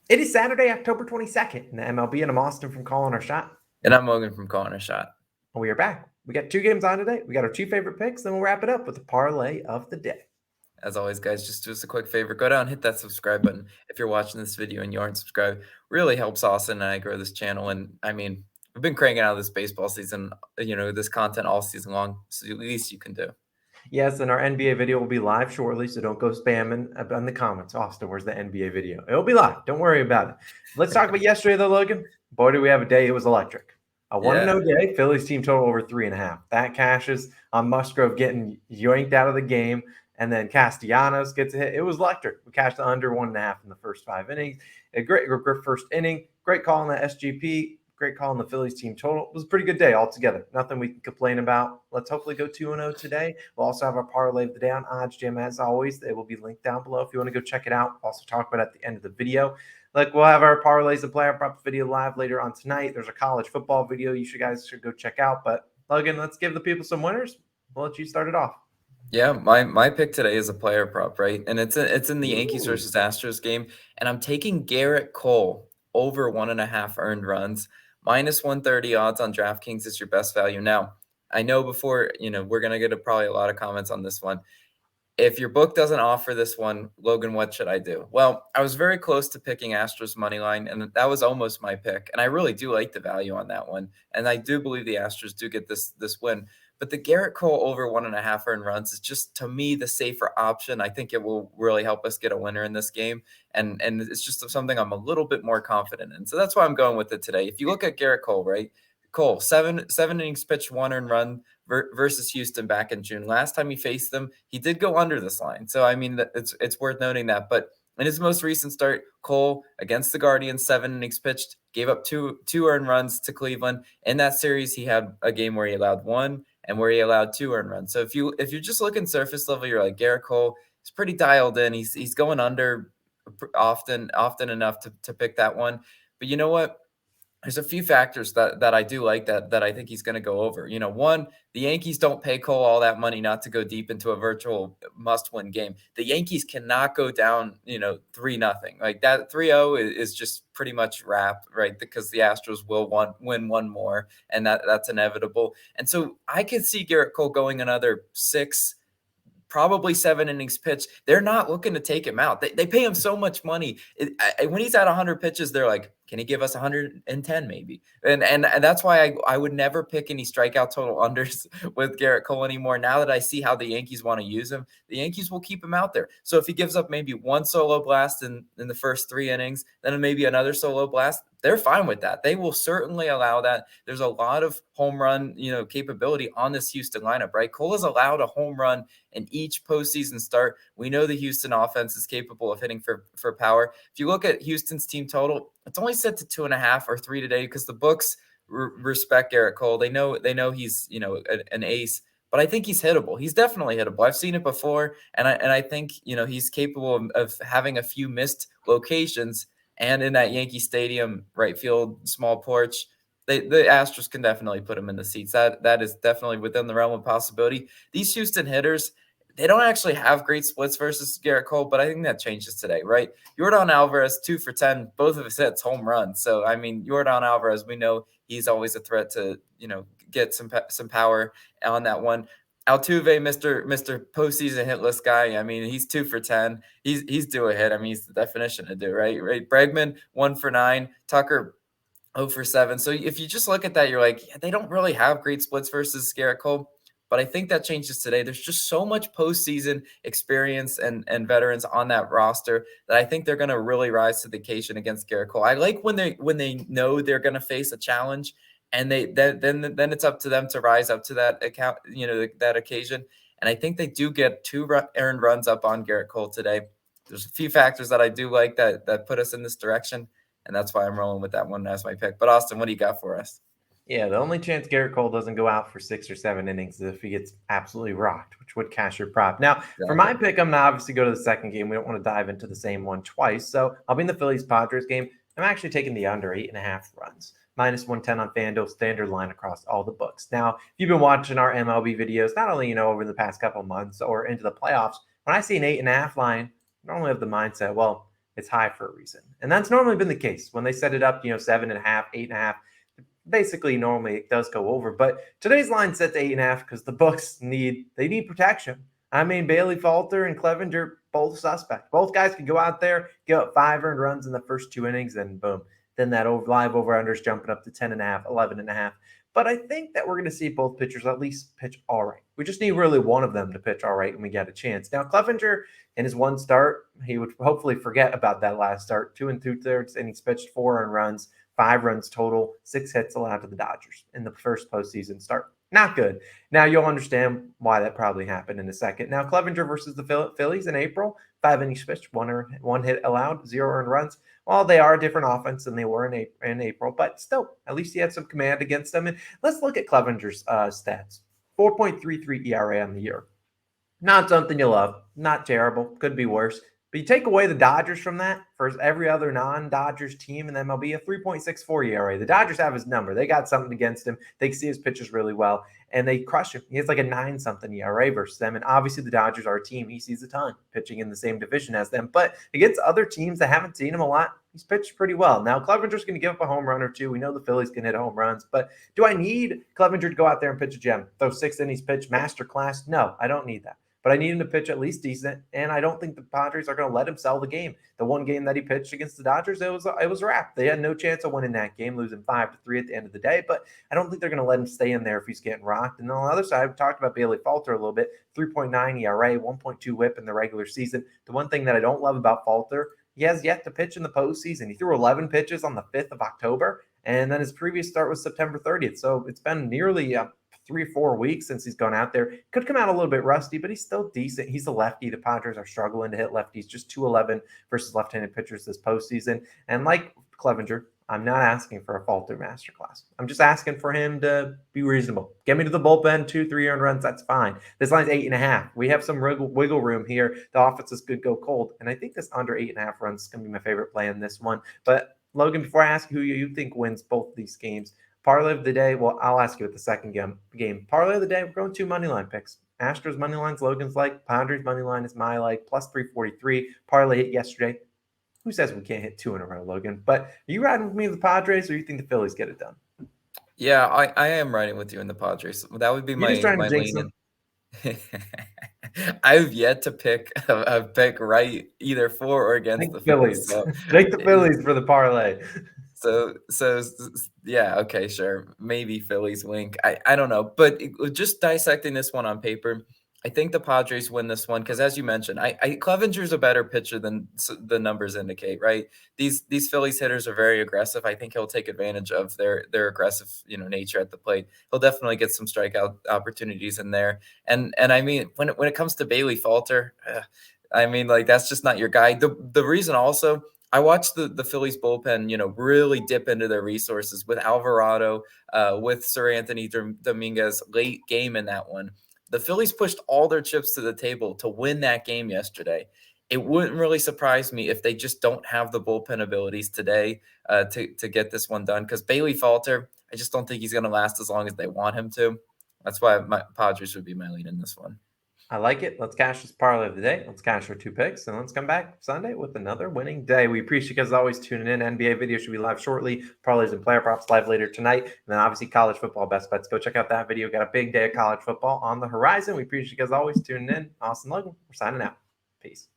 It is Saturday, October 22nd in the MLB, and I'm Austin from Calling Our Shot. And I'm Logan from Calling a Shot. And we are back. We got two games on today. We got our two favorite picks, then we'll wrap it up with the parlay of the day. As always, guys, just do us a quick favor. Go down, hit that subscribe button. If you're watching this video and you aren't subscribed, really helps Austin and I grow this channel. And I mean, we've been cranking out this baseball season, this content all season long. So the least you can do. Yes, and our NBA video will be live shortly, so don't go spamming in the comments. Austin, where's the NBA video? It'll be live. Don't worry about it. Let's talk about yesterday, though, Logan. Boy, do we have a day. It was electric. A 1-0 day. Phillies team total over 3.5. That cashes on Musgrove getting yanked out of the game, and then Castellanos gets a hit. It was electric. We cashed the under 1.5 in the first 5 innings. A great first inning. Great call on the SGP. Great call on the Phillies team total. It was a pretty good day altogether. Nothing we can complain about. Let's hopefully go 2-0 today. We'll also have our parlay of the day on Odds Jam as always. They will be linked down below if you want to go check it out. Also talk about it at the end of the video. We'll have our parlays and player props video live later on tonight. There's a college football video guys should go check out. But Logan, let's give the people some winners. We'll let you start it off. Yeah, my pick today is a player prop, right? And it's in the Yankees versus Astros game. And I'm taking Garrett Cole over 1.5 earned runs. Minus 130 odds on DraftKings is your best value. Now, I know before, we're going to get probably a lot of comments on this one. If your book doesn't offer this one, Logan, what should I do? Well, I was very close to picking Astros money line, and that was almost my pick. And I really do like the value on that one. And I do believe the Astros do get this win. But the Garrett Cole over 1.5 earned runs is just, to me, the safer option. I think it will really help us get a winner in this game. And it's just something I'm a little bit more confident in. So that's why I'm going with it today. If you look at Garrett Cole, right? Cole, seven innings pitched, 1 earned run versus Houston back in June. Last time he faced them, he did go under this line. So, I mean, it's worth noting that. But in his most recent start, Cole against the Guardians, 7 innings pitched, gave up two earned runs to Cleveland. In that series, he had a game where he allowed 1 and where he allowed 2 earned runs. So if you're just looking surface level, you're like, Garrett Cole, he's pretty dialed in. He's going under often enough to pick that one. But you know what? There's a few factors that I do like that I think he's going to go over. One, the Yankees don't pay Cole all that money not to go deep into a virtual must-win game. The Yankees cannot go down, 3-0. Like that 3-0 is just pretty much wrap, right? Because the Astros will win one more, and that's inevitable. And so I could see Garrett Cole going another 6, probably 7 innings pitched. They're not looking to take him out. They pay him so much money. When he's at 100 pitches, they're like, can he give us 110 maybe? And that's why I would never pick any strikeout total unders with Garrett Cole anymore. Now that I see how the Yankees want to use him, the Yankees will keep him out there. So if he gives up maybe 1 solo blast in the first 3 innings, then maybe another solo blast, they're fine with that. They will certainly allow that. There's a lot of home run, capability on this Houston lineup, right? Cole has allowed a home run in each postseason start. We know the Houston offense is capable of hitting for power. If you look at Houston's team total, it's only set to 2.5 or 3 today because the books respect Garrett Cole. They know he's an ace, but I think he's hittable. He's definitely hittable. I've seen it before, and I think he's capable of having a few missed locations. And in that Yankee Stadium right field small porch, the Astros can definitely put him in the seats. That is definitely within the realm of possibility. These Houston hitters, they don't actually have great splits versus Garrett Cole, but I think that changes today, right? Yordan Alvarez, 2 for 10, both of his hits, home runs. So, I mean, Yordan Alvarez, we know he's always a threat to, get some power on that one. Altuve, Mr. Postseason hitless guy. I mean, he's 2 for 10. He's due a hit. I mean, he's the definition of do, right? Bregman, 1 for 9. Tucker, 0 for 7. So if you just look at that, you're like, yeah, they don't really have great splits versus Garrett Cole. But I think that changes today. There's just so much postseason experience and veterans on that roster that I think they're going to really rise to the occasion against Garrett Cole. I like when they know they're going to face a challenge, and then it's up to them to rise up to that account, that occasion. And I think they do get 2 earned runs up on Garrett Cole today. There's a few factors that I do like that put us in this direction, and that's why I'm rolling with that one as my pick. But Austin, what do you got for us? Yeah, the only chance Garrett Cole doesn't go out for 6 or 7 innings is if he gets absolutely rocked, which would cash your prop. Now, for my pick, I'm going to obviously go to the second game. We don't want to dive into the same one twice. So I'll be in the Phillies Padres game. I'm actually taking the under 8.5 runs. Minus 110 on FanDuel, standard line across all the books. Now, if you've been watching our MLB videos, not only, over the past couple of months or into the playoffs, when I see an 8.5 line, I normally have the mindset, well, it's high for a reason. And that's normally been the case when they set it up, 7.5, 8.5. Basically, normally it does go over. But today's line set to 8.5 because the books need protection. I mean, Bailey Falter and Clevenger, both suspect. Both guys could go out there, get up 5 earned runs in the first 2 innings, and boom. Then that live over-under is jumping up to 10.5, 11.5. But I think that we're going to see both pitchers at least pitch all right. We just need really one of them to pitch all right when we get a chance. Now, Clevenger, in his one start, he would hopefully forget about that last start. 2 2/3 innings pitched, 4 earned runs, 5 runs total, 6 hits allowed to the Dodgers in the first postseason start. Not good. Now, you'll understand why that probably happened in a second. Now, Clevenger versus the Phillies in April, 5 innings pitched, 1 hit allowed, 0 earned runs. Well, they are a different offense than they were in April, but still, at least he had some command against them. And let's look at Clevenger's stats. 4.33 ERA on the year. Not something you love. Not terrible. Could be worse. But you take away the Dodgers from that, for every other non-Dodgers team in the MLB, a 3.64 ERA. The Dodgers have his number. They got something against him. They can see his pitches really well, and they crush him. He has like a 9-something ERA versus them, and obviously the Dodgers are a team he sees a ton, pitching in the same division as them. But against other teams that haven't seen him a lot, he's pitched pretty well. Now, Clevenger's going to give up a home run or two. We know the Phillies can hit home runs, but do I need Clevenger to go out there and pitch a gem? Throw 6 innings pitch, masterclass? No, I don't need that. But I need him to pitch at least decent, and I don't think the Padres are going to let him sell the game. The one game that he pitched against the Dodgers, it was a wrap. They had no chance of winning that game, losing 5-3 at the end of the day. But I don't think they're going to let him stay in there if he's getting rocked. And on the other side, we talked about Bailey Falter a little bit. 3.9 ERA, 1.2 WHIP in the regular season. The one thing that I don't love about Falter, he has yet to pitch in the postseason. He threw 11 pitches on the 5th of October, and then his previous start was September 30th. So it's been nearly 3 or 4 weeks since he's gone out there. Could come out a little bit rusty, but he's still decent. He's a lefty. The Padres are struggling to hit lefties, just 211 versus left-handed pitchers this postseason. And like Clevenger, I'm not asking for a Falter masterclass. I'm just asking for him to be reasonable. Get me to the bullpen, 2-3 earned runs. That's fine. This line's 8.5. We have some wiggle room here. The offenses could go cold. And I think this under 8.5 runs is going to be my favorite play in this one. But Logan, before I ask who you think wins both of these games, parlay of the day, well, I'll ask you at the second game. Parlay of the day, we're going 2 money line picks. Astros money lines, Logan's like. Padres money line is my like, plus 343. Parlay hit yesterday. Who says we can't hit 2 in a row, Logan? But are you riding with me in the Padres, or you think the Phillies get it done? Yeah, I am riding with you in the Padres. That would be my lean. I've yet to pick a pick right either for or against the Phillies. So take the Phillies for the parlay. So yeah, okay, sure. Maybe Phillies wink. I don't know. But just dissecting this one on paper, I think the Padres win this one because, as you mentioned, Clevenger's a better pitcher than the numbers indicate, right? These Phillies hitters are very aggressive. I think he'll take advantage of their aggressive, nature at the plate. He'll definitely get some strikeout opportunities in there. And I mean, when it comes to Bailey Falter, I mean, like, that's just not your guy. The reason also, I watched the Phillies bullpen, really dip into their resources with Alvarado, with Sir Anthony Dominguez late game in that one. The Phillies pushed all their chips to the table to win that game yesterday. It wouldn't really surprise me if they just don't have the bullpen abilities today to get this one done. Because Bailey Falter, I just don't think he's going to last as long as they want him to. That's why my Padres would be my lead in this one. I like it. Let's cash this parlay of the day. Let's cash our 2 picks, and let's come back Sunday with another winning day. We appreciate you guys always tuning in. NBA video should be live shortly. Parlays and player props live later tonight. And then obviously college football best bets. Go check out that video. Got a big day of college football on the horizon. We appreciate you guys always tuning in. Austin Logan, we're signing out. Peace.